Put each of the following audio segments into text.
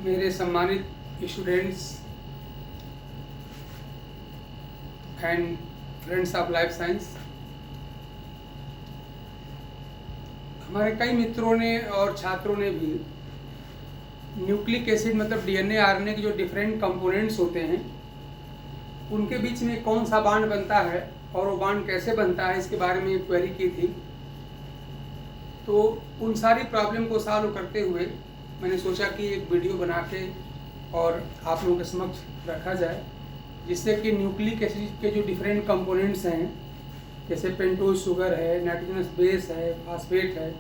मेरे सम्मानित students and friends of life science, हमारे कई मित्रों ने और छात्रों ने भी न्यूक्लिक एसिड मतलब डीएनए आरएनए के जो डिफरेंट कंपोनेंट्स होते हैं उनके बीच में कौन सा बांड बनता है और वो बांड कैसे बनता है इसके बारे में क्वेरी की थी। तो उन सारी प्रॉब्लम को सॉल्व करते हुए मैंने सोचा कि एक वीडियो बना के और आप लोगों के समक्ष रखा जाए, जिससे कि न्यूक्लिक एसिड के जो डिफरेंट कंपोनेंट्स हैं जैसे पेंटोज शुगर है, नाइट्रोजनस बेस है, फास्फेट है,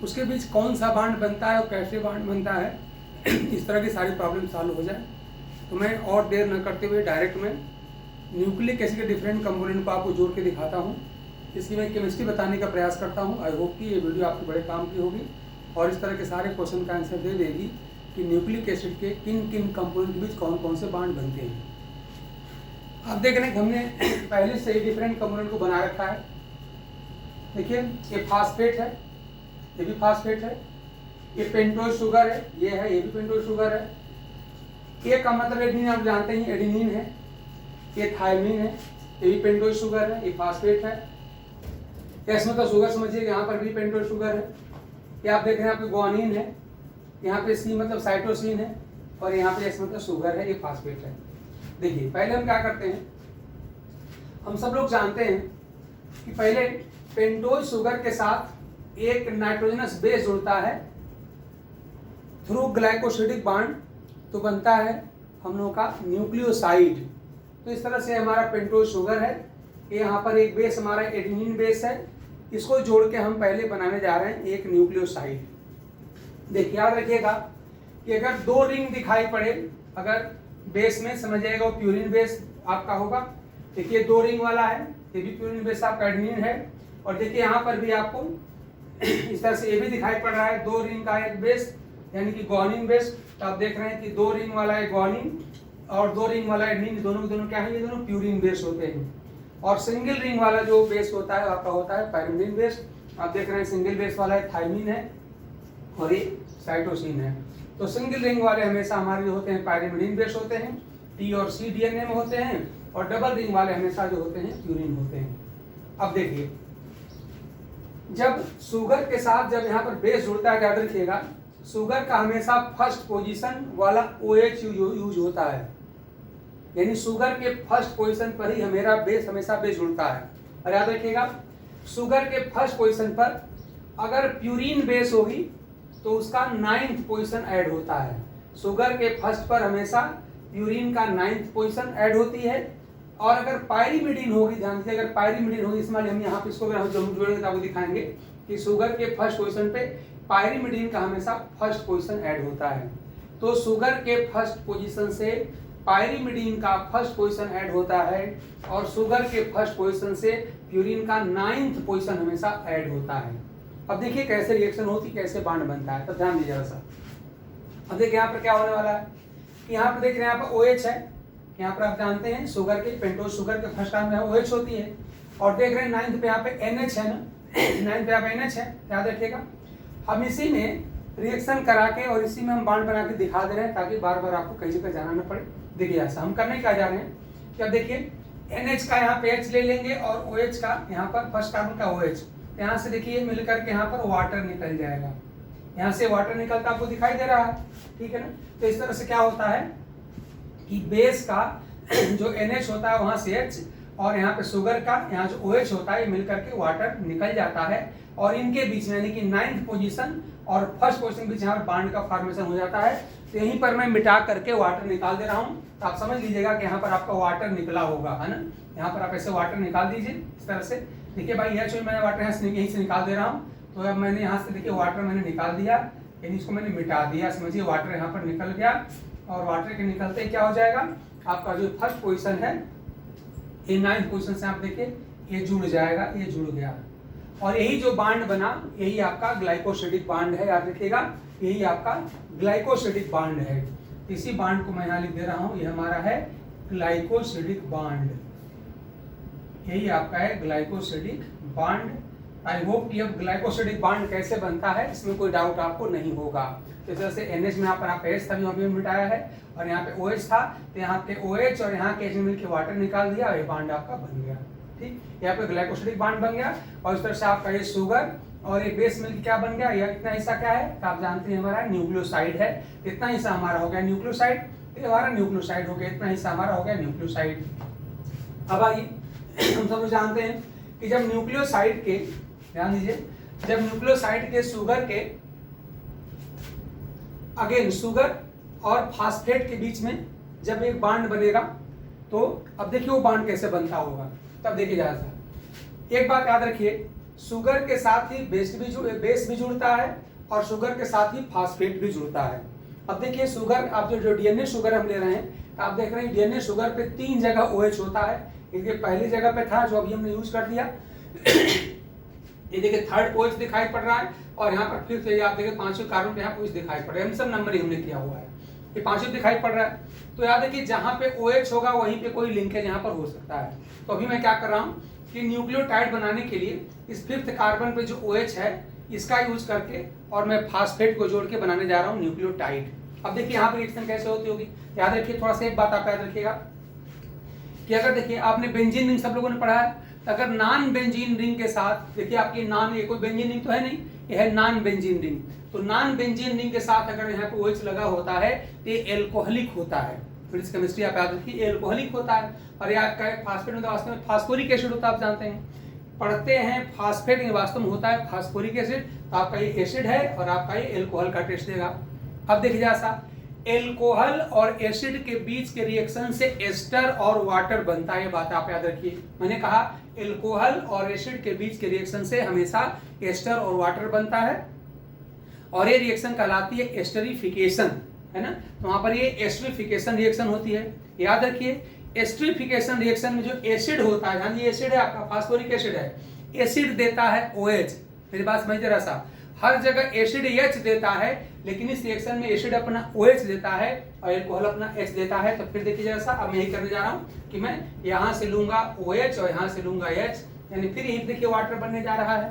उसके बीच कौन सा बांड बनता है और कैसे बांड बनता है इस तरह की सारी प्रॉब्लम सॉल्व हो जाए। तो मैं और देर न करते हुए डायरेक्ट में न्यूक्लिक एसिड के डिफरेंट कंपोनेंट को आपको जोड़ के दिखाता हूँ। इसकी मैं केमिस्ट्री बताने का प्रयास करता हूँ। आई होप कि ये वीडियो आपके बड़े काम की होगी और इस तरह के सारे क्वेश्चन का आंसर दे देगी कि न्यूक्लिक एसिड के किन किन कंपोनेंट के बीच कौन कौन से बांड बनते हैं। आप देख रहे हैं कि हमने पहले से ही डिफरेंट कंपोनेंट को बना रखा है। देखिए, ये फास्फेट है, ये भी फास्फेट है, ये पेंटोज शुगर है, ये है, ये भी पेंटोज शुगर है। ये का मतलब एडेनिन, आप जानते हैं एडेनिन है, ये थायमिन है, ये भी पेंटोज शुगर है, ये फास्फेट है। एस मतलब शुगर समझिए, यहाँ पर भी पेंटोज शुगर है। ये आप देख रहे हैं आपकी ग्वानिन है, यहाँ पे सी मतलब साइटोसिन है और यहाँ पे एस मतलब शुगर है, ये फास्फेट है। देखिए, पहले हम क्या करते हैं, हम सब लोग जानते हैं कि पहले पेंटोज शुगर के साथ एक नाइट्रोजनस बेस जुड़ता है थ्रू ग्लाइकोसिडिक बांड, तो बनता है हम लोगों का न्यूक्लियोसाइड। तो इस तरह से हमारा पेंटोज शुगर है, यहाँ पर एक बेस हमारा एडेनिन बेस है, इसको जोड़ के हम पहले बनाने जा रहे हैं एक न्यूक्लियोसाइड। देखिए, याद रखिएगा कि अगर दो रिंग दिखाई पड़े, अगर बेस में समझिएगा वो प्यूरिन बेस आपका होगा। देखिए, दो रिंग वाला है, ये भी प्यूरिन बेस आपका एडेनिन है। और देखिए यहाँ पर भी आपको इस तरह से ये भी दिखाई पड़ रहा है, दो रिंग का एक बेस यानी कि ग्वानिन बेस। तो आप देख रहे हैं कि दो रिंग वाला है ग्वानिन और दो रिंग वाला एडेनिन, दोनों क्या है, ये दोनों प्यूरिन बेस होते हैं। और सिंगल रिंग वाला जो बेस होता है आपका होता है पायरिमिडीन बेस। आप देख रहे हैं सिंगल बेस वाला है थायमिन है और ये साइटोसिन है। तो सिंगल रिंग वाले हमेशा हमारे जो होते हैं पायरिमिडीन बेस होते हैं, टी और सी डीएनए में होते हैं, और डबल रिंग वाले हमेशा जो होते हैं प्यूरिन होते हैं। अब देखिए, जब शुगर के साथ जब यहाँ पर बेस जुड़ता है, याद रखिएगा शुगर का हमेशा फर्स्ट पोजीशन वाला OH यूज होता है, यानी शुगर के फर्स्ट पोजीशन पर ही हमेशा बेस जुड़ता है। और याद रखिएगा, शुगर के फर्स्ट पोजीशन पर अगर प्यूरिन बेस होगी तो उसका 9th पोजीशन ऐड होता है। शुगर के फर्स्ट पर हमेशा प्यूरिन का 9th पोजीशन ऐड होती है। और अगर पायरिमिडीन होगी, ध्यान दीजिए, अगर पायरिमिडीन होगी, इसमें हम यहाँ पे इसको अगर हम जोड़ेंगे तो आपको दिखाएंगे कि शुगर के फर्स्ट पोजीशन पे पायरिमिडीन का हमेशा फर्स्ट पोजीशन ऐड होता है। तो शुगर के फर्स्ट पोजीशन से पायरिमिडीन का फर्स्ट पोजीशन ऐड होता है और शुगर के फर्स्ट पोजीशन से प्यूरिन का 9th पोजीशन हमेशा ऐड होता है। अब देखिए कैसे रिएक्शन होती, कैसे बांड बनता है, तो ध्यान दीजिए जरा सा। अब देखिए यहाँ पर क्या होने वाला है, यहाँ पर देख रहे हैं यहाँ पर OH है, यहाँ पर आप जानते हैं शुगर के पेंटोज शुगर के फर्स्ट टाइम में OH होती है। और देख रहे हैं 9th पे यहाँ पे NH है ना, 9th पे यहाँ पे NH है, याद रखिएगा। हम इसी में रिएक्शन करा के और इसी में हम बांड बना के दिखा दे रहे हैं ताकि बार बार आपको कहीं जगह जाना न पड़े। देखिए ऐसा हम करने क्या जा रहे हैं कि अब देखिए NH का यहाँ पे H ले लेंगे और OH का यहाँ पर फर्स्ट कार्बन का OH, यहाँ से देखिए मिल करके यहाँ पर वाटर निकल जाएगा, यहाँ से वाटर निकलता आपको दिखाई दे रहा है, ठीक है ना। तो इस तरह से क्या होता है कि बेस का जो NH होता है वहां से H और यहाँ पे शुगर का यहाँ जो OH होता है मिल करके वाटर निकल जाता है और इनके बीच में यानी कि 9th पोजीशन और फर्स्ट पोजीशन के बीच यहाँ पर बांड का फॉर्मेशन हो जाता है। तो यहीं पर मैं मिटा करके वाटर निकाल दे रहा हूँ, तो आप समझ लीजिएगा कि यहाँ पर आपका वाटर निकला होगा, है ना। यहाँ पर आप ऐसे वाटर निकाल दीजिए इस तरह से। देखिए भाई, मैंने वाटर यहीं से निकाल दे रहा हूँ। तो अब मैंने यहाँ से देखिए वाटर मैंने निकाल दिया, यानी इसको मैंने मिटा दिया, समझिए वाटर यहाँ पर निकल गया। और वाटर के निकलते ही क्या हो जाएगा, आपका जो फर्स्ट पोजीशन है ये 9th पोजीशन से आप देखिए ये जुड़ जाएगा, ये जुड़ गया। और यही जो बांड बना यही आपका ग्लाइकोसिडिक बांड है, याद रखिएगा, यही आपका ग्लाइकोसिडिक बांड है। इसी बांड को मैं यहाँ लिख दे रहा हूँ, ये हमारा है ग्लाइकोसिडिक बांड, यही आपका है ग्लाइकोसिडिक बांड। आई होप कि अब ग्लाइकोसिडिक बॉन्ड कैसे बनता है इसमें कोई डाउट आपको नहीं होगा। तो जैसे NH में यहाँ पर आप H था अभी मिटाया है और यहाँ पे OH था, तो यहाँ पे OH और यहाँ के H मिल के वाटर निकाल दिया और ये बॉन्ड आपका बन गया। ठीक, यहाँ पे ग्लाइकोसिडिक बॉन्ड बन गया और इस तरह से आपका ये शुगर और ये बेस मिल क्या बन गया। यह इतना हिस्सा क्या है तो आप जानते हैं हमारा न्यूक्लियोसाइड है। इतना हिस्सा हमारा हो गया न्यूक्लियोसाइड, ये हमारा न्यूक्लियोसाइड हो गया, इतना हिस्सा हमारा हो गया न्यूक्लियोसाइड। अब आइए हम सब लोग जानते हैं कि जब न्यूक्लियोसाइड के, ध्यान दीजिए, जब न्यूक्लियोसाइड के शुगर के अगेन शुगर और फास्फेट के बीच में जब एक बॉन्ड बनेगा तो अब देखिए वो बॉन्ड कैसे बनता होगा। तब देखिए जरा सा एक बात याद रखिए, शुगर के साथ ही बेस भी जुड़ता है और शुगर के साथ ही फास्फेट भी जुड़ता है। अब देखिए शुगर, आप जो डीएनए शुगर हम ले रहे हैं, आप देख रहे हैं डीएनए शुगर पे 3 जगह OH होता है। इसके पहली जगह पे था जो अभी हमने यूज कर दिया ये देखिए थर्ड OH दिखाई पड़ रहा है और यहाँ पर फिर से आप देखिए 5वें कार्बन पे यहाँ OH दिखाई पड़ रहा है। सब नंबर ही हमने किया हुआ है, ये 5वें दिखाई पड़ रहा है। तो याद रखिए जहाँ पे OH होगा वहीं पे कोई लिंकेज यहाँ पर हो सकता है। तो अभी मैं क्या कर रहा हूँ कि न्यूक्लियोटाइड बनाने के लिए इस 5th कार्बन पे जो OH है इसका यूज करके और मैं फास्फेट को जोड़ के बनाने जा रहा हूँ न्यूक्लियोटाइड। अब देखिए यहाँ पर रिएक्शन कैसे होती होगी, याद रखिए थोड़ा सा एक बात आप याद रखिएगा कि अगर देखिए आपने बेंजीन रिंग सब लोगों ने पढ़ा है, तो अगर नॉन बेंजीन रिंग के साथ, देखिए आपकी नॉन, ये कोई बेंजीन रिंग तो है नहीं, ये है नॉन बेंजीन रिंग। तो नॉन बेंजीन रिंग के साथ अगर यहाँ पे OH लगा होता है तो ये एल्कोहलिक होता है। फिर इस केमिस्ट्री आप याद रखिए एल्कोहलिक होता है। और ये आपका फास्फेट में वास्तव में फास्फोरिक एसिड होता है, आप जानते हैं पढ़ते हैं फास्फेट में वास्तव में होता है फास्फोरिक एसिड। तो आपका ये एसिड है और आपका ये एल्कोहल का टेस्ट देगा। अब देखिए जैसा एल्कोहल और एसिड के बीच के रिएक्शन से एस्टर और वाटर बनता है, ये बात आप याद रखिए। मैंने कहा एल्कोहल और एसिड के बीच के रिएक्शन से हमेशा एस्टर और वाटर बनता है और ये रिएक्शन कहलाती है एस्टरिफिकेशन, है ना। तो वहां पर ये एस्टरिफिकेशन रिएक्शन होती है। याद रखिए एस्टरिफिकेशन रिएक्शन में जो एसिड होता है, हाँ ये एसिड है आपका फास्फोरिक एसिड है, एसिड देता है OH। मेरी बात समझ जरा सा, हर जगह एसिड H देता है लेकिन इस रिएक्शन में एसिड अपना OH देता है और एल्कोहल अपना H देता है। तो फिर देखिए जैसा अब मैं यही करने जा रहा हूँ कि मैं यहाँ से लूंगा OH और यहाँ से लूंगा H, यानी फिर यही देखिए वाटर बनने जा रहा है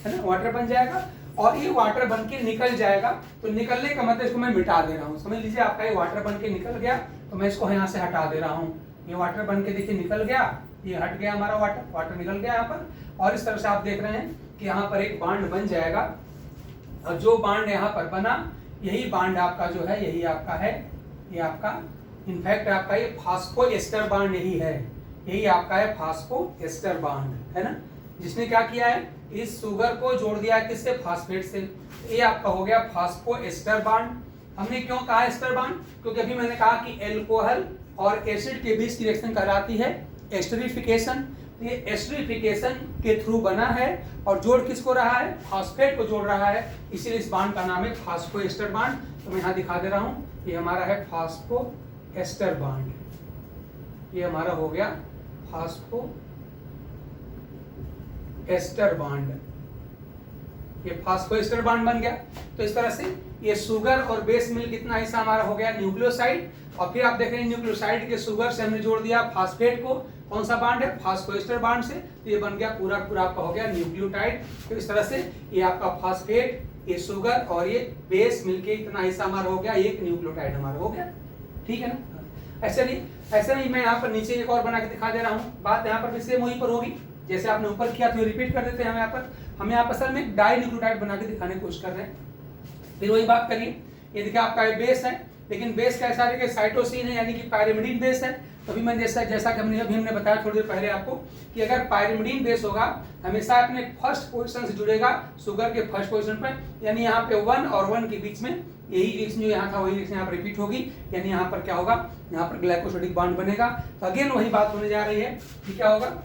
ना, वाटर बन जाएगा और ये वाटर बन के निकल जाएगा। तो निकलने का मतलब इसको मैं मिटा दे रहा हूँ, समझ लीजिए आपका ये वाटर बन के निकल गया तो मैं इसको यहाँ से हटा दे रहा हूँ। ये वाटर बन के देखिए निकल गया, ये हट गया हमारा वाटर निकल गया यहाँ पर। और इस तरह से आप देख रहे हैं कि यहाँ पर एक बॉन्ड बन जाएगा और जो बॉन्ड यहाँ पर बना यही बॉन्ड आपका जो है, यही आपका है, ये आपका इनफैक्ट आपका ये फास्फोएस्टर बॉन्ड यही है, यही आपका है फास्फोएस्टर बॉन्ड, है ना, जिसने क्या किया है इस शुगर को जोड़ दिया है किससे, फास्फेट से। ये आपका हो गया फास्फोएस्टर बॉन्ड। हमने क्यों कहा एस्टर बॉन्ड, क्योंकि अभी मैंने कहा कि एल्कोहल और एसिड के बीच की रिएक्शन कहलाती है एस्टरिफिकेशन। ये एस्टरिफिकेशन के थ्रू बना है और जोड़ किसको रहा है, फास्फेट को जोड़ रहा है, इसीलिए इस बॉन्ड का नाम है फास्फोएस्टर बॉन्ड। तो मैं यहाँ दिखा दे रहा हूँ, ये हमारा है फास्फोएस्टर बॉन्ड, ये हमारा हो गया फास्फोएस्टर बॉन्ड, ये फास्फोएस्टर बॉन्ड बन गया। तो इस तरह से ये शुगर और बेस मिल कितना हिस्सा हमारा हो गया न्यूक्लियोसाइड, और फिर आप देख रहे हैं न्यूक्लियोसाइड के शुगर से हमने जोड़ दिया फास्फेट को, कौन सा बॉन्ड है, फास्फोएस्टर बॉन्ड से। तो ये बन गया पूरा पूरा आपका हो गया न्यूक्लियोटाइड। तो इस तरह से ये आपका फास्फेट, ये शुगर और ये बेस मिलके इतना हिस्सा हमारा हो गया, एक न्यूक्लियोटाइड हमारा हो गया, ठीक है ना। ऐसे नहीं मैं यहाँ पर नीचे एक और बना के दिखा दे रहा हूँ, बात यहाँ पर भी सेम वहीं पर होगी जैसे आपने ऊपर किया, तो रिपीट कर देते हैं। हम यहाँ पर असल में डाई न्यूक्लियोटाइड बना के दिखाने की कोशिश कर रहे हैं। फिर वही बात करिए, ये देखिए आपका ये बेस है, लेकिन बेस कैसा है कि साइटोसिन है, यानी कि पायरिमिडीन बेस है। तो अभी मैंने जैसा कि हमने बताया थोड़ी देर पहले आपको कि अगर पायरिमिडीन बेस होगा हमेशा अपने फर्स्ट पोजीशन से जुड़ेगा, शुगर के फर्स्ट पोजीशन पर, यानी यहाँ पे 1 और 1 के बीच में यही रिएक्शन जो यहाँ था वही रिएक्शन यहाँ पर रिपीट होगी, यानी यहाँ पर क्या होगा, यहाँ पर ग्लाइकोसिडिक बॉन्ड बनेगा। तो अगेन वही बात होने जा रही है कि क्या होगा,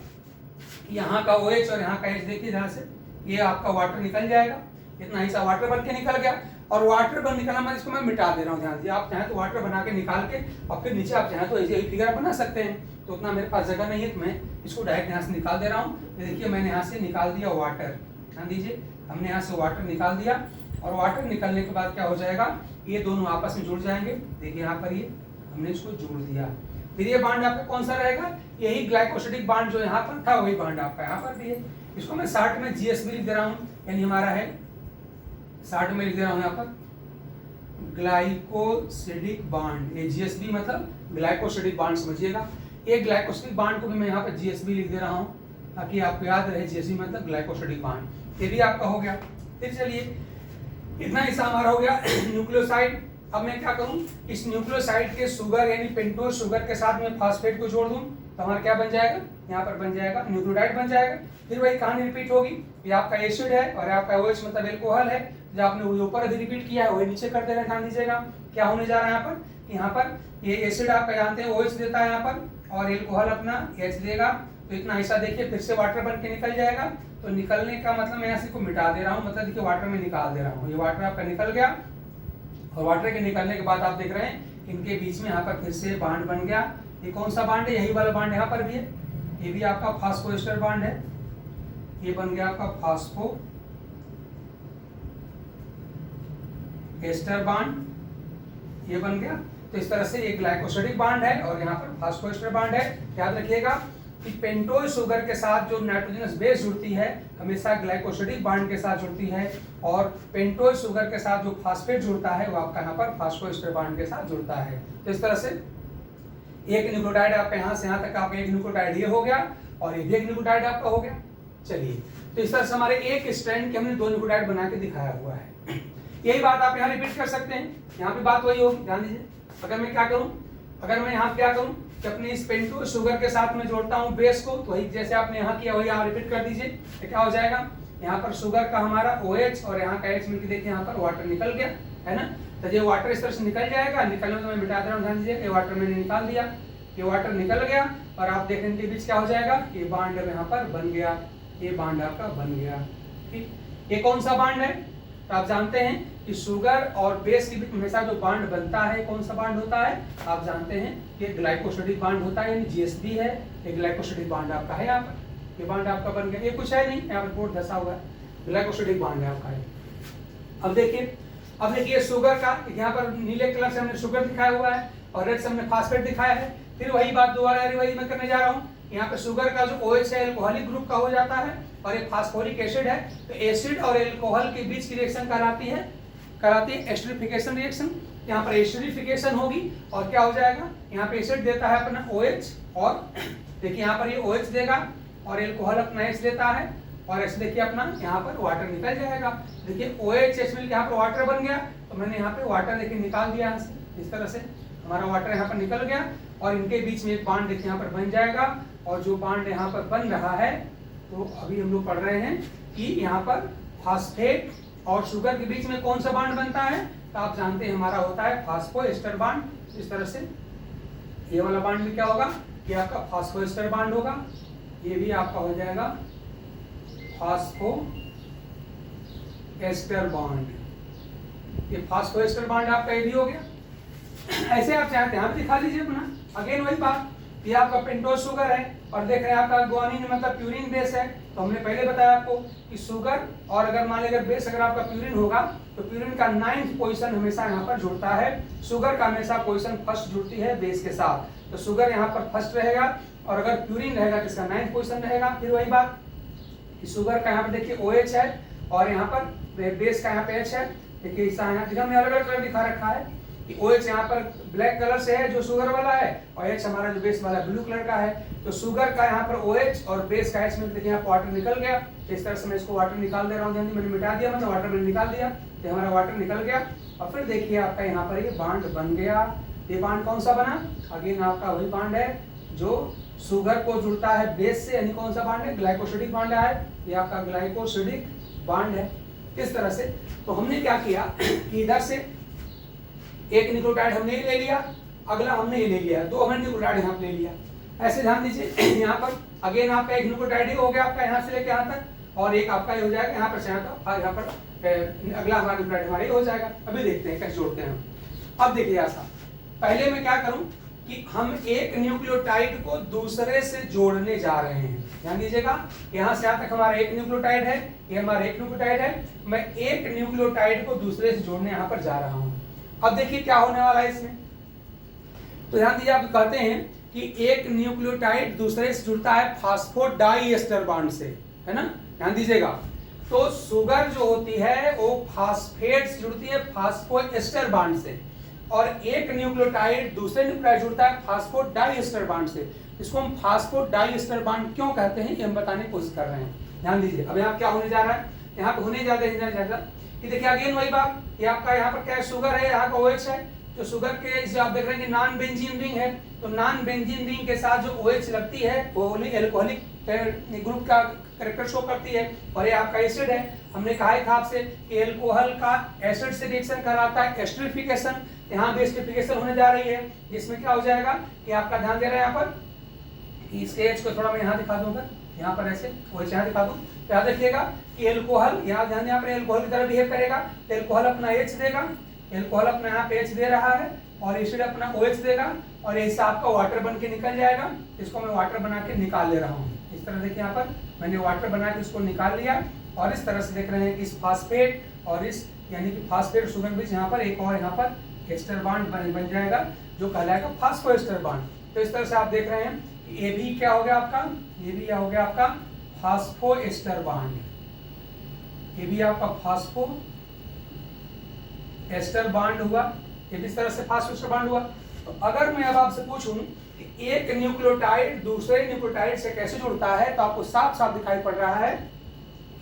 यहाँ का OH और यहाँ का H देखिए जहाँ से ये आपका वाटर निकल जाएगा, इतना हिस्सा वाटर बन के निकल गया। और वाटर बन निकलना मतलब इसको मैं मिटा दे रहा हूँ, ध्यान दीजिए। आप चाहें तो वाटर बना के निकाल के और फिर नीचे आप चाहें तो ऐसे ही फिगर बना सकते हैं, तो उतना मेरे पास जगह नहीं है, तो मैं इसको डायरेक्ट यहाँ से निकाल दे रहा हूँ। ये देखिए मैंने यहाँ से निकाल दिया वाटर, ध्यान दीजिए हमने यहाँ से वाटर निकाल दिया, और वाटर निकलने के बाद क्या हो जाएगा, ये दोनों आपस में जुड़ जाएंगे। देखिए यहाँ पर ये हमने इसको जोड़ दिया, फिर ये बांड आपका कौन सा रहेगा, यही ग्लाइकोसिडिक बांड जो यहाँ पर था वही बांड आपका यहाँ पर भी है। इसको मैं 60 में GS भी लिख दे रहा हूँ, यानी हमारा है 60 में लिख दे रहा हूँ यहाँ पर ग्लाइकोसिडिक बांड। ये GSB मतलब ग्लाइकोसिडिक बांड समझिएगा। एक ग्लाइकोसिडिक बांड को भी मैं यहाँ पर GSB लिख दे रहा हूँ ताकि आपको याद रहे, GSB मतलब ग्लाइकोसिडिक बांड। ये भी आपका हो गया। फिर चलिए इतना हिस्सा हमारा हो गया न्यूक्लियोसाइड। अब मैं क्या करूं, इस न्यूक्लियोसाइड के शुगर यानी पेंटोज शुगर के साथ में फास्फेट को जोड़ दूं तो हमारा क्या बन जाएगा, यहाँ पर बन जाएगा न्यूक्लियोटाइड बन जाएगा। फिर वही कहानी रिपीट होगी, ये आपका एसिड है और आपका OH मतलब एल्कोहल है। जो आपने ऊपर अभी रिपीट किया है वही नीचे कर देना, ध्यान दीजिएगा क्या होने जा रहा है यहाँ पर। यहाँ पर ये एसिड आपका जानते हैं OH देता है यहाँ पर और एल्कोहल अपना H देगा। तो इतना हिस्सा देखिए फिर से वाटर बन के निकल जाएगा। तो निकलने का मतलब मैं यहाँ से को मिटा दे रहा हूँ, मतलब देखिए वाटर में निकाल दे रहा हूँ। ये वाटर आपका निकल गया और वाटर के निकलने के बाद आप देख रहे हैं इनके बीच में यहाँ पर फिर से बांड बन गया। ये कौन सा बांड है, यही वाला बांड यहाँ पर भी है। ये भी आपका फास्फोएस्टर बांड है, ये बन गया आपका फास्फो एस्टर बांड, ये बन गया। तो इस तरह से एक ग्लाइकोसिडिक बांड है और यहाँ पर फास्फोएस्टर बांड है। याद रखिएगा कि पेंटोज शुगर के साथ जो नाइट्रोजनस बेस जुड़ती है हमेशा ग्लाइकोसिडिक बांड के साथ जुड़ती है और पेंटोज शुगर के साथ जो फास्फेट जुड़ता है वो आपका यहाँ पर फास्फोएस्टर बांड के साथ जुड़ता है। तो इस तरह से एक न्यूक्लियोटाइड आपका यहाँ से यहाँ तक आपका एक न्यूक्लियोटाइड ये हो गया और ये भी एक न्यूक्लियोटाइड आपका हो गया। चलिए तो इस तरह से हमारे एक स्ट्रैंड के हमने 2 न्यूक्लियोटाइड बना के दिखाया हुआ है। यही बात आप यहाँ रिपीट कर सकते हैं, यहाँ भी बात वही होगी। ध्यान दीजिए, अगर मैं क्या करूँ, अगर मैं यहाँ क्या करूँ कि अपने इस पेंटोज शुगर के साथ में जोड़ता हूँ बेस को, तो वही जैसे आपने यहाँ किया वही आप रिपीट कर दीजिए। तो क्या हो जाएगा, यहाँ पर शुगर का हमारा OH और यहाँ का H मिलकर देखिए यहाँ पर वाटर निकल गया है ना। तो ये वाटर इस तरह से निकल जाएगा, निकलने में मैं मिटा दे रहा हूँ। ध्यान दीजिए ये वाटर मैंने निकाल दिया, ये वाटर निकल गया और आप देखें इनके बीच क्या हो जाएगा, ये बांड यहाँ पर बन गया, ये बांड आपका बन गया। ठीक, ये कौन सा बांड है, तो आप जानते हैं कि शुगर और बेस के बीच हमेशा जो बांड बनता है कौन सा बांड होता है, आप जानते हैं कि ग्लाइकोसिडिक बांड होता है, यानी GSB है। ये ग्लाइकोसिडिक बांड आपका है यहाँ पर, ये बांड आपका बन गया। ये कुछ है नहीं, यहाँ पर बोर्ड धसा हुआ है, ग्लाइकोसिडिक बांड है आपका। अब देखिए शुगर का यहाँ पर नीले कलर से हमने शुगर दिखाया हुआ है और रेड से हमने फास्फेट दिखाया है। फिर वही बात दोबारा वही मैं करने जा रहा हूँ। यहाँ पे शुगर का जो OH है एल्कोहलिक ग्रुप का हो जाता है और एक फास्फोरिक एसिड है। तो एसिड और एल्कोहल के बीच की रिएक्शन कहलाती है एस्टरिफिकेशन रिएक्शन। यहाँ पर एस्टरिफिकेशन होगी और क्या हो जाएगा, यहाँ पे एसिड देता है अपना OH और देखिए यहाँ पर ये OH देगा और एल्कोहल अपना H देता है और ऐसे देखिए अपना यहाँ पर वाटर निकल जाएगा। देखिए OH H मिलकर यहाँ पर वाटर बन गया, तो मैंने यहाँ पे वाटर देखिए निकाल दिया यहाँ से। इस तरह से हमारा वाटर यहाँ पर निकल गया और इनके बीच में एक बांड देखिए यहाँ पर बन जाएगा। और जो बांड यहाँ पर बन रहा है तो अभी हम लोग पढ़ रहे हैं कि यहाँ पर फास्फेट और शुगर के बीच में कौन सा बांड बनता है, तो आप जानते हैं हमारा होता है फास्फोएस्टर बांड। इस तरह से ये वाला बांड भी क्या होगा, ये आपका फास्फोएस्टर बांड होगा, ये भी आपका हो जाएगा फास्फोएस्टर बांड। ये फास्फोएस्टर बांड आपका ये भी हो गया। ऐसे आप चाहते हैं आप दिखा लीजिए अपना। अगेन वही बात, ये आपका पेंटोज शुगर है और देख रहे हैं आपका गुआनिन मतलब प्यूरिन बेस है। तो हमने पहले बताया आपको कि शुगर और अगर मान लीजिए बेस अगर आपका प्यूरिन होगा तो प्यूरिन का 9th पोजीशन हमेशा यहाँ पर जुड़ता है। शुगर का हमेशा पोजीशन फर्स्ट जुड़ती है बेस के साथ, तो शुगर यहाँ पर फर्स्ट रहेगा और अगर प्यूरिन रहेगा तो इसका 9th पोजीशन रहेगा। फिर वही बात कि शुगर का यहाँ पर देखिए OH है और यहाँ पर बेस का यहाँ पे H है। देखिए इस यहाँ हमने अलग अलग कलर दिखा रखा है कि OH यहाँ पर ब्लैक कलर से है जो शुगर वाला है और H हमारा जो बेस वाला ब्लू कलर का है। तो शुगर का यहाँ पर OH और बेस का H में देखिए यहाँ वाटर निकल गया। इस तरह से मैं इसको वाटर निकाल दे रहा हूँ, मैंने मिटा दिया, मतलब वाटर मैंने निकाल दिया तो हमारा वाटर निकल गया। और फिर देखिए आपका यहाँ पर ये बांड बन गया। ये बांड कौन सा बना, अगेन आपका वही बांड है जो शुगर को जुड़ता है बेस से, यानी कौन सा बांड है, ग्लाइकोसिडिक बांड है। ये आपका ग्लाइकोसिडिक बांड है। इस तरह से तो हमने क्या किया कि इधर से एक न्यूक्लियोटाइड हमने ये ले लिया, अगला हमने ये ले लिया, 2 हमने न्यूक्लियोटाइड यहाँ ले लिया। ऐसे ध्यान दीजिए यहाँ पर अगेन आपका एक न्यूक्लियोटाइड ही हो गया आपका यहाँ से लेके यहाँ तक और एक आपका ये हो जाएगा यहाँ पर से यहाँ तक, यहाँ पर अगला हमारा न्यूक्लियोटाइड हमारा हो जाएगा। अभी देखते हैं कैसे जोड़ते हैं। अब देखिए ऐसा पहले मैं क्या करूँ कि हम एक न्यूक्लियोटाइड को दूसरे से जोड़ने जा रहे हैं। ध्यान दीजिएगा यहाँ से यहाँ तक हमारा एक न्यूक्लियोटाइड है, ये हमारा एक न्यूक्लियोटाइड है। मैं एक न्यूक्लियोटाइड को दूसरे से जोड़ने यहाँ पर जा रहा हूँ। अब देखिए क्या होने वाला है इसमें, तो ध्यान दीजिए आप कहते हैं कि एक न्यूक्लियोटाइड दूसरे से जुड़ता है फास्फोडाइएस्टर बॉन्ड से, है ना, ध्यान दीजिएगा। तो शुगर जो होती है वो फास्फेट से जुड़ती है फास्फोएस्टर बॉन्ड से, और एक न्यूक्लियोटाइड दूसरे न्यूक्लियोटाइड जुड़ता है फास्फोडाइएस्टर बॉन्ड से। इसको हम फास्फोडाइएस्टर बॉन्ड क्यों कहते हैं, ये हम बताने की कोशिश कर रहे हैं। ध्यान दीजिए, अब यहाँ क्या होने जा रहा है, यहाँ पे होने जा रहा है कि देखिए अगेन वही बात, ये आपका यहाँ पर क्या है, शुगर है, यहाँ का OH है। तो शुगर के इसे आप देख रहे हैं कि नॉन बेंजीन रिंग है, तो नॉन बेंजीन रिंग के साथ जो OH लगती है वो एल्कोहलिक ग्रुप का कैरेक्टर शो करती है, और ये आपका एसिड है। हमने कहा था आपसे कि एल्कोहल का एसिड से रिएक्शन कराता है एस्टरिफिकेशन, यहाँ भी एस्टरिफिकेशन होने जा रही है, जिसमें क्या हो जाएगा कि आपका ध्यान दे रहे हैं यहाँ पर कि इसके H को थोड़ा मैं यहाँ दिखा दूंगा, यहाँ पर ऐसे OH यहाँ दिखा दूँ, तो याद रखिएगा कि एल्कोहल यहाँ ध्यान, यहाँ पर एल्कोहल की तरह बिहेव करेगा, तो एल्कोहल अपना H देगा, एल्कोहल अपना यहाँ पे H दे रहा है, और एसिड अपना OH देगा, और ऐसे आपका वाटर बन के निकल जाएगा। इसको मैं वाटर बना के निकाल ले रहा हूँ, इस तरह देखिए यहाँ पर मैंने वाटर बना के इसको निकाल लिया, और इस तरह से देख रहे हैं कि इस फास्फेट और इस यानी कि फास्फेट शुगर के बीच यहाँ पर एक और यहाँ पर एस्टर बॉन्ड बन जाएगा, जो कहलाएगा फास्फोएस्टर बॉन्ड। तो इस तरह से आप देख रहे हैं कि ये भी क्या हो गया आपका, ये भी हो गया आपका फास्फोएस्टर बॉन्ड, ये भी आपका फास्फो एस्टर बॉन्ड हुआ, ये भी इस तरह से फास्फोएस्टर बॉन्ड हुआ। तो अगर मैं अब आपसे पूछूं कि एक न्यूक्लियोटाइड दूसरे न्यूक्लियोटाइड से कैसे जुड़ता है, तो आपको साफ साफ दिखाई पड़ रहा है।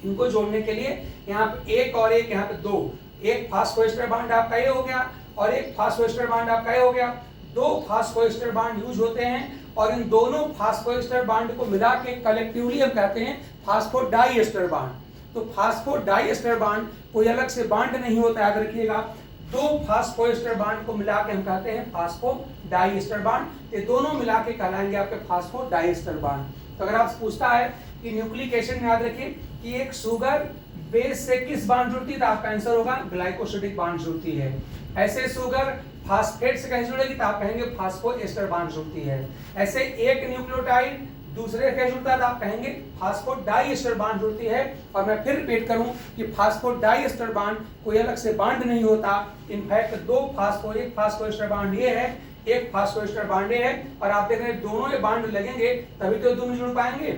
इनको जोड़ने के लिए यहाँ पे एक और एक, यहाँ पे दो, एक फास्फोएस्टर बॉन्ड आपका ये हो गया, और एक फास्फोएस्टर बॉन्ड आपका ये हो गया। दो फास्फोएस्टर बॉन्ड यूज होते हैं, और इन दोनों फास्फोएस्टर बॉन्ड को मिला के कलेक्टिवली हम कहते हैं फास्फोडाइएस्टर बॉन्ड। तो फास्फोडाइएस्टर बॉन्ड कोई अलग से बॉन्ड नहीं होता, याद रखिएगा। दो फास्फोएस्टर बॉन्ड को मिला के हम कहते हैं फास्फोडाइएस्टर बॉन्ड, ये दोनों मिला के कहलाएंगे आपके फास्फोडाइएस्टर बॉन्ड। तो अगर आपसे पूछता है कि न्यूक्लिक एसिड में, याद रखिए कि एक शुगर बेस से किस बॉन्ड जुड़ती है, तो आपका आंसर होगा ग्लाइकोसिडिक बॉन्ड जुड़ती है। ऐसे शुगर फास्फेट से कैसे जुड़ेगी, तो आप कहेंगे फास्फोएस्टर बॉन्ड जुड़ती है। ऐसे एक न्यूक्लियोटाइड दूसरे कैसे जुड़ता है, तो आप कहेंगे फास्फोडाइएस्टर बॉन्ड जुड़ती है। और मैं फिर रिपीट करूं कि फास्फोडाइएस्टर बॉन्ड कोई अलग से बॉन्ड नहीं होता। इनफैक्ट एक फास्फोएस्टर बॉन्ड ये है, एक फास्फोएस्टर बॉन्ड ये है, और आप देख रहे हैं दोनों ये बॉन्ड लगेंगे तभी तो दोनों जुड़ पाएंगे।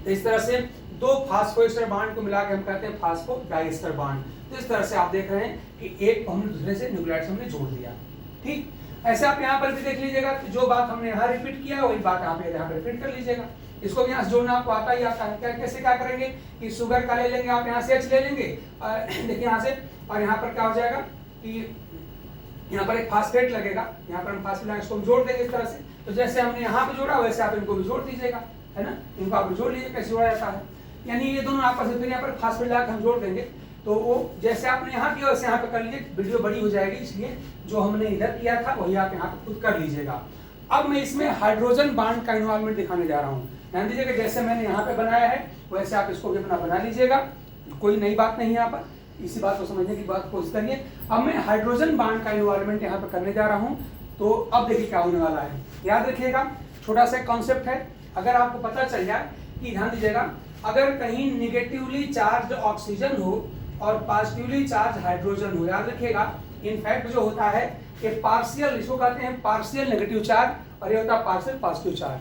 तो इस तरह से दो फास्फोएस्टर बॉन्ड को मिला के हम कहते हैं फास्फोडाइएस्टर बॉन्ड। तो इस तरह से आप देख रहे हैं कि एक को हमने दूसरे से न्यूक्लियोटाइड से हमने जोड़ दिया। ठीक, ऐसे आप यहाँ पर भी देख लीजिएगा, जो बात हमने यहाँ रिपीट किया वही बात आप यहाँ पर रिपीट कर लीजिएगा। इसको भी यहाँ से जोड़ना आपको आता ही आता है। क्या कैसे क्या करेंगे कि शुगर का ले लेंगे, आप यहाँ से H ले लेंगे, देखिए यहाँ से, और यहाँ पर क्या हो जाएगा कि यहाँ पर एक फास्फेट लगेगा, यहाँ पर हम फास्फेट इसको हम जोड़ देंगे इस तरह से। तो जैसे हमने यहाँ पे जोड़ा वैसे आप इनको भी जोड़ दीजिएगा, है ना, इनको आप जोड़ लीजिए, कैसे जोड़ा जाता है। यानी ये दोनों आपस में फिर यहाँ पर फास्फेट लाकर हम जोड़ देंगे, तो वो जैसे आपने यहाँ किया वैसे यहाँ पे कर लीजिए। वीडियो बड़ी हो जाएगी, इसलिए जो हमने इधर किया था वही आप यहाँ पे खुद कर लीजिएगा। अब मैं इसमें हाइड्रोजन बॉन्ड का इन्वॉल्वमेंट दिखाने जा रहा हूँ। ध्यान दीजिएगा, जैसे मैंने यहाँ पे बनाया है वैसे आप इसको भी अपना बना लीजिएगा, कोई नई बात नहीं है यहाँ पर, इसी बात को समझने की बात कोशिश करिए। अब मैं हाइड्रोजन बॉन्ड का इन्वॉल्वमेंट यहाँ पे करने जा रहा हूँ। तो अब देखिए क्या होने वाला है, याद रखिएगा, छोटा सा कॉन्सेप्ट है। अगर आपको पता चल जाए कि, ध्यान दीजिएगा, अगर कहीं निगेटिवली चार्ज ऑक्सीजन हो और पॉजिटिवली चार्ज हाइड्रोजन हो, याद रखिएगा, इनफैक्ट जो होता है कि पार्शियल, इसको कहते हैं पार्शियल नेगेटिव चार्ज, और ये होता है पार्शियल पॉजिटिव चार्ज।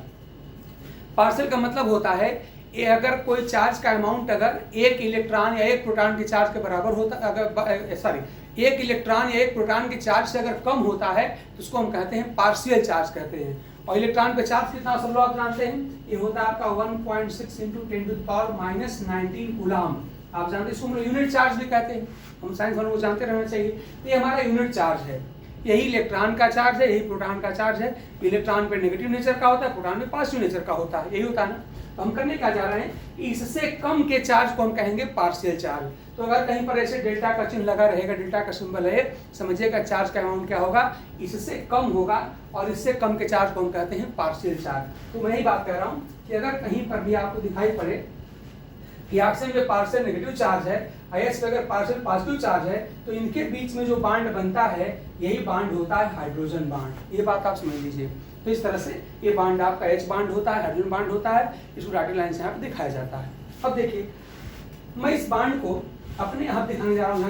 पार्शियल का मतलब होता है ये अगर कोई चार्ज का अमाउंट अगर एक इलेक्ट्रॉन या एक प्रोटॉन के चार्ज के बराबर होता, अगर सॉरी एक इलेक्ट्रॉन या एक प्रोटॉन के चार्ज से अगर कम होता है तो उसको हम कहते हैं पार्शियल चार्ज कहते हैं। और इलेक्ट्रॉन पे चार्ज कितना, सब लोग आप जानते हैं, ये होता है आपका 1.6 × 10⁻⁻19 कूलम। आप जानते हैं इसको हम यूनिट चार्ज भी कहते हैं, हम साइंस वालों को जानते रहना चाहिए। तो ये हमारा यूनिट चार्ज है, यही इलेक्ट्रॉन का चार्ज है, यही प्रोटॉन का चार्ज है। इलेक्ट्रॉन पे नेगेटिव नेचर का होता है, प्रोटॉन में पॉजिटिव नेचर का होता है, यही होता है ना। तो हम करने क्या जा रहे हैं कि इससे कम के चार्ज को हम कहेंगे पार्शियल चार्ज। तो अगर कहीं पर ऐसे डेल्टा का चिन्ह लगा रहेगा, डेल्टा का सिंबल है, समझिएगा चार्ज का अमाउंट क्या होगा, इससे कम होगा, और इससे कम के चार्ज को हम कहते हैं पार्शियल चार्ज। तो मैं यही बात कह रहा हूँ कि अगर कहीं पर भी आपको दिखाई पड़े कि ऑक्सीजन पे पार्शियल नेगेटिव चार्ज है, H पे अगर पार्शियल पॉजिटिव चार्ज है, तो इनके बीच में जो बॉन्ड बनता है यही बॉन्ड होता है हाइड्रोजन बॉन्ड। ये बात आप समझ लीजिए। तो इस तरह से ये बॉन्ड आपका H बॉन्ड होता है, हाइड्रोजन बॉन्ड होता है, इसको डॉटेड लाइन से यहाँ पे दिखाया जाता है। अब देखिए, मैं इस बॉन्ड को अपने यहाँ दिखाने जा रहा हूँ,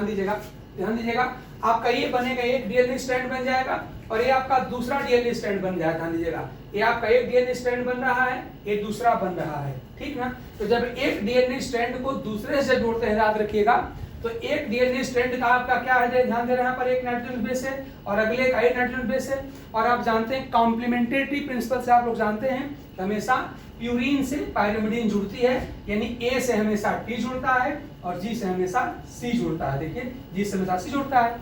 ध्यान दीजिएगा, आपका ये बनेगा, एक डीएनए स्ट्रैंड बन जाएगा और ये आपका दूसरा डीएनए स्ट्रैंड बन जाएगा। ध्यान दीजिएगा, ये आपका एक डीएनए स्ट्रैंड बन रहा है, ये दूसरा बन रहा है, ठीक ना। तो जब एक डीएनए स्ट्रैंड को दूसरे से जोड़ते हैं, याद रखिएगा, तो एक डीएनए स्ट्रैंड का आपका क्या है, ध्यान दे रहे हैं, यहाँ पर एक नाइट्रोजन बेस है और अगले का एक नाइट्रोजन बेस है। और आप जानते हैं कॉम्प्लीमेंट्री प्रिंसिपल से आप लोग जानते हैं हमेशा प्यूरीन से पायरिमिडीन जुड़ती है, यानी ए से हमेशा टी जुड़ता है और जी से हमेशा सी जुड़ता है। देखिए, जी से हमेशा सी जुड़ता है।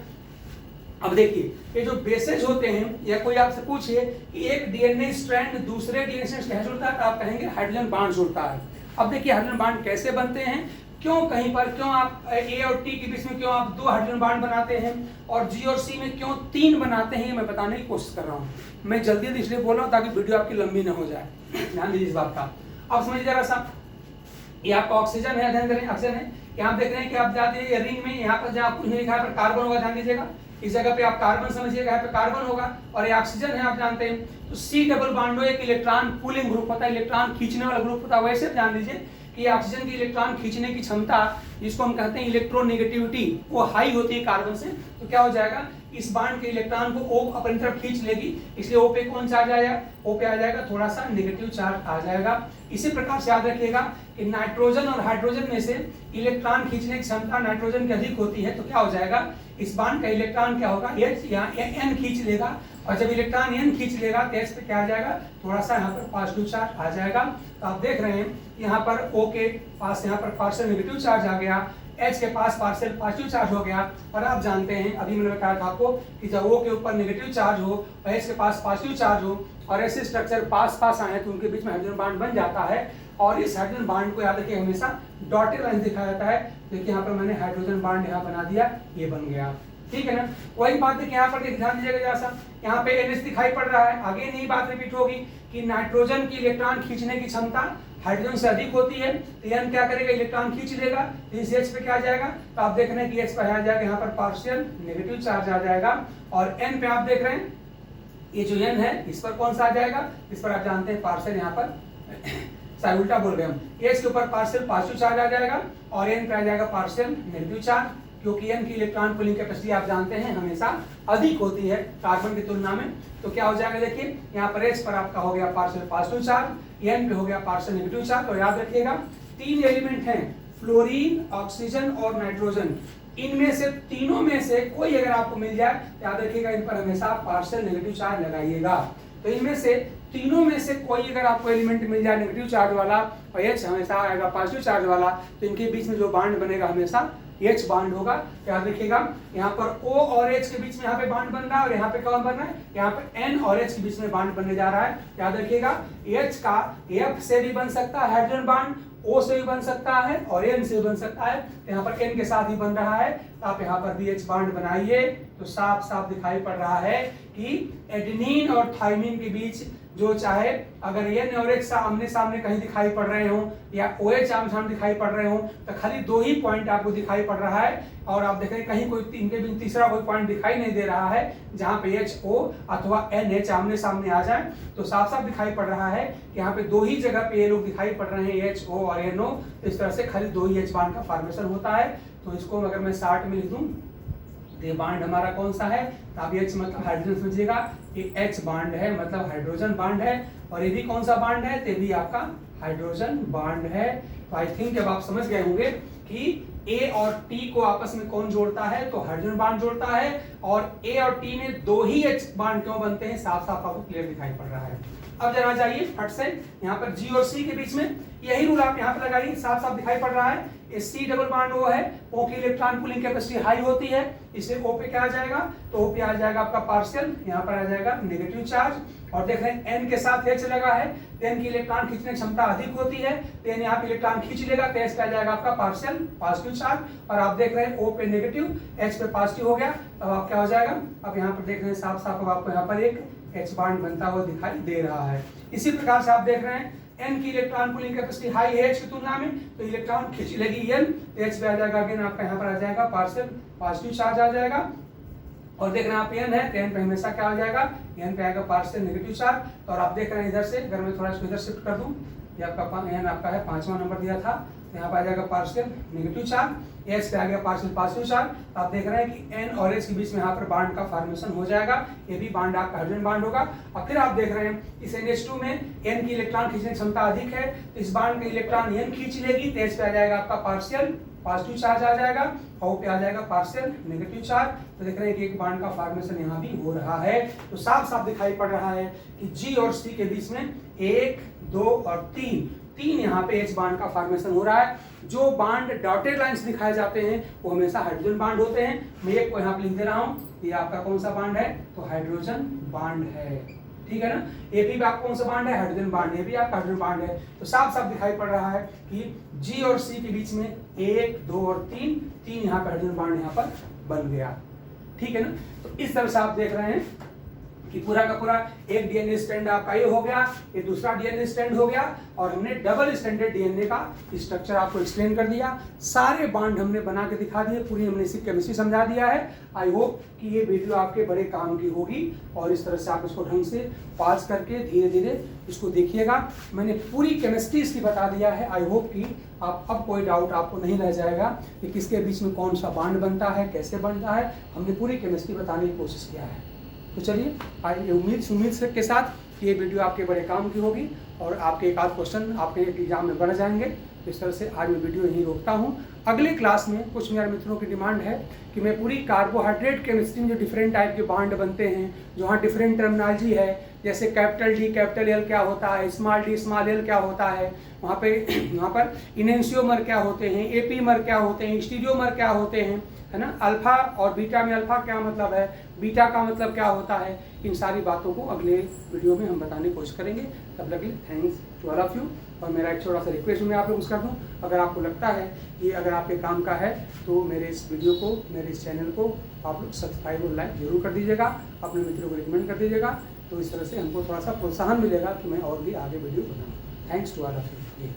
अब देखिए, ये जो बेसेज होते हैं, या कोई आपसे पूछिए कि एक डीएनए स्ट्रैंड दूसरे डीएनए स्ट्रैंड से कैसे जुड़ता है, तो आप कहेंगे हाइड्रोजन बांड जुड़ता है। अब देखिए हाइड्रोजन बांड कैसे बनते हैं, क्यों कहीं पर, क्यों आप ए और टी के बीच में क्यों आप 2 हाइड्रोजन बांड बनाते हैं और जी और सी में क्यों 3 बनाते हैं, ये मैं बताने की कोशिश कर रहा हूँ। मैं जल्दी इसलिए बोल रहा हूँ ताकि वीडियो आपकी लंबी ना हो जाए, ध्यान दीजिए इस बात का। अब समझिए जरा सा, ये आपका ऑक्सीजन है, ध्यान करें, ऑक्सीजन है। यहाँ आप देख रहे हैं कि आप जाते हैं रिंग में, यहाँ पर जहाँ कुछ नहीं लिखा है पर कार्बन होगा, ध्यान दीजिएगा, इस जगह पे आप कार्बन समझिएगा, यहाँ पे कार्बन होगा और ये ऑक्सीजन है, आप जानते हैं। तो सी डबल बॉन्ड एक इलेक्ट्रॉन पुलिंग ग्रुप होता है, इलेक्ट्रॉन खींचने वाला ग्रुप होता है। वैसे ध्यान दीजिए कि ऑक्सीजन की इलेक्ट्रॉन खींचने की क्षमता, जिसको हम कहते हैं इलेक्ट्रोनेगेटिविटी, वो हाई होती है कार्बन से। तो क्या हो जाएगा, इस बांड के इलेक्ट्रॉन को O अपनी तरफ खींच लेगी, इसलिए O पे कौन चार्ज आएगा, O पे आ जाएगा थोड़ा सा नेगेटिव चार्ज आ जाएगा। इसी प्रकार से याद रखिएगा कि नाइट्रोजन और हाइड्रोजन में से इलेक्ट्रॉन खींचने की क्षमता नाइट्रोजन की अधिक होती है। तो क्या हो जाएगा, इस बांड का इलेक्ट्रॉन क्या होगा, H या N खींच लेगा, और जब इलेक्ट्रॉन N खींच लेगा तो H पे क्या आ जाएगा, थोड़ा सा यहाँ पर पॉजिटिव चार्ज आ जाएगा। तो आप देख रहे हैं यहाँ पर O के पास यहाँ पर पार्शियल नेगेटिव चार्ज आ गया, H के पास पार्शियल पॉजिटिव चार्ज हो गया। और आप जानते हैं, अभी मैंने बताया था आपको कि जब O के ऊपर नेगेटिव चार्ज हो और H के पास पॉजिटिव चार्ज हो और ऐसे स्ट्रक्चर पास पास आए तो उनके बीच में हाइड्रोजन बॉन्ड बन जाता है। और इस हाइड्रोजन बॉन्ड को याद रखिए हमेशा डॉटेड लाइन दिखाया जाता है। देखिए यहाँ पर मैंने हाइड्रोजन बॉन्ड यहाँ बना दिया, ये बन गया, ठीक है ना। वही बात है कि यहाँ पर ध्यान दीजिएगा जरा सा, यहाँ पे NH दिखाई पड़ रहा है। आगे नहीं बात रिपीट होगी कि नाइट्रोजन की इलेक्ट्रॉन खींचने की क्षमता हाइड्रोजन से अधिक होती है, तो N क्या करेगा, इलेक्ट्रॉन खींच लेगा, इस H पे क्या आ जाएगा, तो आप देख रहे हैं कि H पे आ जाएगा यहाँ पर पार्शियल नेगेटिव चार्ज आ जाएगा। और N पे आप देख रहे हैं ये जो N है, इस पर कौन सा आ जाएगा, इस पर आप जानते हैं पार्शियल, यहाँ पर उल्टा बोल रहे हम, H के ऊपर पार्शियल पॉजिटिव चार्ज आ जाएगा और N पे आ जाएगा पार्शियल नेगेटिव चार्ज, क्योंकि N की इलेक्ट्रॉन पुलिंग कैपेसिटी आप जानते हैं हमेशा अधिक होती है कार्बन की तुलना में। तो क्या हो जाएगा, देखिए यहाँ पर H पर आपका हो गया पार्शियल पॉजिटिव चार्ज, N पे हो गया पार्शियल नेगेटिव चार्ज। और याद रखिएगा 3 एलिमेंट हैं, फ्लोरीन, ऑक्सीजन और नाइट्रोजन। इनमें से तीनों में से कोई अगर आपको मिल जाए, याद रखिएगा इन पर हमेशा पार्शियल नेगेटिव चार्ज लगाइएगा। तो इनमें से तीनों में से कोई अगर आपको एलिमेंट मिल जाए नेगेटिव चार्ज वाला और H हमेशा आएगा पॉजिटिव चार्ज वाला, तो इनके बीच में जो बॉन्ड बनेगा हमेशा H बॉन्ड होगा। याद रखिएगा यहाँ पर O और H के बीच में यहाँ पे बॉन्ड बन रहा है और यहाँ पे कौन बन रहा है, यहाँ पे N और H के बीच में बॉन्ड बनने जा रहा है। याद रखिएगा H का F से भी बन सकता है हाइड्रोजन बॉन्ड, O से भी बन सकता है और N से भी बन सकता है। यहाँ पर N के साथ ही बन रहा है, तो आप यहाँ पर भी H बॉन्ड बनाइए तो साफ साफ दिखाई पड़ रहा है कि एडेनिन और थाइमिन के बीच जो चाहे अगर N और H आमने सामने कहीं दिखाई पड़ रहे हो या OH आमने सामने दिखाई पड़ रहे हो, तो खाली 2 ही पॉइंट आपको दिखाई पड़ रहा है। और आप देखें कहीं कोई इनके बीच तीसरा कोई पॉइंट दिखाई नहीं दे रहा है जहाँ पे HO अथवा NH आमने सामने आ जाए। तो साफ साफ दिखाई पड़ रहा है कि यहाँ पे 2 ही जगह पे ये लोग दिखाई पड़ रहे हैं, HO और NO। तो इस तरह से खाली 2 ही H बॉन्ड का फॉर्मेशन होता है। तो इसको अगर मैं शार्ट में लिख दूं, ये बॉन्ड हमारा कौन सा है, तो आप H मतलब हाइड्रोजन समझिएगा, ये H बॉन्ड है मतलब हाइड्रोजन बॉन्ड है। और ये भी कौन सा बॉन्ड है, तो ये भी आपका हाइड्रोजन बॉन्ड है। तो आई थिंक जब आप समझ गए होंगे कि A और T को आपस में कौन जोड़ता है, तो हाइड्रोजन बॉन्ड जोड़ता है। और A और T में 2 ही H बॉन्ड क्यों बनते हैं, साफ साफ आपको क्लियर दिखाई पड़ रहा है। अब जरा जाइए फट से यहाँ पर G और C के बीच में यही रूल आप यहाँ पे लगाइए, साफ साफ दिखाई पड़ रहा है। ये C डबल बॉन्ड वो है, O की इलेक्ट्रॉन पुलिंग कैपेसिटी हाई होती है, इसलिए O पे क्या आ जाएगा, तो O पे आ जाएगा आपका पार्शियल, यहाँ पर आ जाएगा नेगेटिव चार्ज। और देख रहे हैं N के साथ H लगा है, N की इलेक्ट्रॉन खींचने की क्षमता अधिक होती है, तो N यहाँ पे इलेक्ट्रॉन खींच लेगा, तो H पे आ जाएगा आपका पार्शियल पॉजिटिव चार्ज। और आप देख रहे हैं O पे नेगेटिव, H पे पॉजिटिव हो गया, अब आप क्या हो जाएगा, अब यहाँ पर देख रहे हैं साफ साफ अब आपको यहाँ पर एक H बॉन्ड बनता हुआ दिखाई दे रहा है। इसी प्रकार से आप देख रहे हैं N की इलेक्ट्रॉन पुलिंग कैपेसिटी हाई है H की तुलना में, तो इलेक्ट्रॉन खींच लेगी N, तो H पे आ जाएगा अगेन आपका यहाँ पर आ जाएगा पार्शियल पॉजिटिव चार्ज आ जाएगा। और देख रहे हैं आप N है, तो N पे हमेशा क्या हो जाएगा, N पे आएगा पार्शियल नेगेटिव चार्ज। और आप देख रहे हैं इधर से अगर मैं थोड़ा इसको इधर शिफ्ट कर दूं, ये आपका N आपका है 5वां नंबर दिया था, तो यहाँ पे आ जाएगा पार्शियल नेगेटिव चार्ज, एस पे आ गया पार्शियल पॉजिटिव चार्ज। आप देख रहे हैं कि एन और एस के बीच में यहाँ पर बॉन्ड का फॉर्मेशन हो जाएगा, ये भी बॉन्ड आपका हाइड्रोजन बॉन्ड होगा। और फिर आप देख रहे हैं इस NH2 में एन की इलेक्ट्रॉन खींचने की क्षमता अधिक है, तो इस बॉन्ड का इलेक्ट्रॉन एन खींच लेगी, तो एस पे आ जाएगा आपका पार्शियल पॉजिटिव चार्ज आ जाएगा, और पे आ जाएगा पार्शियल नेगेटिव चार्ज। तो देख रहे हैं कि एक बॉन्ड का फॉर्मेशन यहाँ भी हो रहा है। तो साफ साफ दिखाई पड़ रहा है कि जी और सी के बीच में 1, 2 और 3 यहाँ पे H बॉन्ड का फॉर्मेशन हो रहा है। जो बॉन्ड डॉटेड लाइंस दिखाए जाते हैं वो हमेशा हाइड्रोजन बॉन्ड होते हैं। मैं एक को यहाँ पे लिख दे रहा हूँ, ये आपका कौन सा बॉन्ड है, तो हाइड्रोजन बॉन्ड है, ठीक है ना। ए भी आपका कौन सा बॉन्ड है, हाइड्रोजन बॉन्ड, ये भी आपका हाइड्रोजन बॉन्ड है। तो साफ साफ दिखाई पड़ रहा है कि जी और सी के बीच में 1, 2 और 3 यहाँ पर हाइड्रोजन बॉन्ड यहाँ पर बन गया, ठीक है ना। तो इस तरह से आप देख रहे हैं कि पूरा का पूरा एक डीएनए स्ट्रैंड आपका ये हो गया, ये दूसरा डीएनए स्ट्रैंड हो गया, और हमने डबल स्टैंडर्ड डीएनए का स्ट्रक्चर आपको एक्सप्लेन कर दिया, सारे बॉन्ड हमने बना के दिखा दिए, पूरी हमने इसकी केमिस्ट्री समझा दिया है। आई होप कि ये वीडियो आपके बड़े काम की होगी, और इस तरह से आप इसको ढंग से पॉज करके धीरे धीरे इसको देखिएगा। मैंने पूरी केमिस्ट्री इसकी बता दिया है। आई होप कि आप अब कोई डाउट आपको नहीं रह जाएगा कि किसके बीच में कौन सा बॉन्ड बनता है, कैसे बनता है, हमने पूरी केमिस्ट्री बताने की कोशिश किया है। तो चलिए उम्मीद के साथ कि ये वीडियो आपके बड़े काम की होगी, और आपके एक आध क्वेश्चन आपके एग्जाम में बढ़ जाएंगे। तो इस तरह से आज मैं वीडियो यहीं रोकता हूँ। अगले क्लास में कुछ मेरे मित्रों की डिमांड है कि मैं पूरी कार्बोहाइड्रेट केमिस्ट्री में जो डिफरेंट टाइप के बॉन्ड बनते हैं, जो वहाँ डिफरेंट टर्मिनोलॉजी है, जैसे कैपिटल डी कैपिटल एल क्या होता है, स्मॉल डी स्मॉल एल क्या होता है, वहाँ पर इनेंशियोमर क्या होते हैं, एपीमर क्या होते हैं, स्टीरियोमर क्या होते हैं, है ना, अल्फा और बीटा में अल्फा क्या मतलब है, बीटा का मतलब क्या होता है, इन सारी बातों को अगले वीडियो में हम बताने की कोशिश करेंगे। तब तक thanks to all of you. और मेरा एक छोटा सा रिक्वेस्ट मैं आप लोग कर दूँ, अगर आपको लगता है कि अगर आपके काम का है तो मेरे इस वीडियो को, मेरे इस चैनल को आप लोग सब्सक्राइब और लाइक जरूर कर दीजिएगा, अपने मित्रों को रिकमेंड कर दीजिएगा। तो इस तरह से हमको थोड़ा सा प्रोत्साहन मिलेगा कि मैं और भी आगे वीडियो बनाऊँ। Thanks to all of you.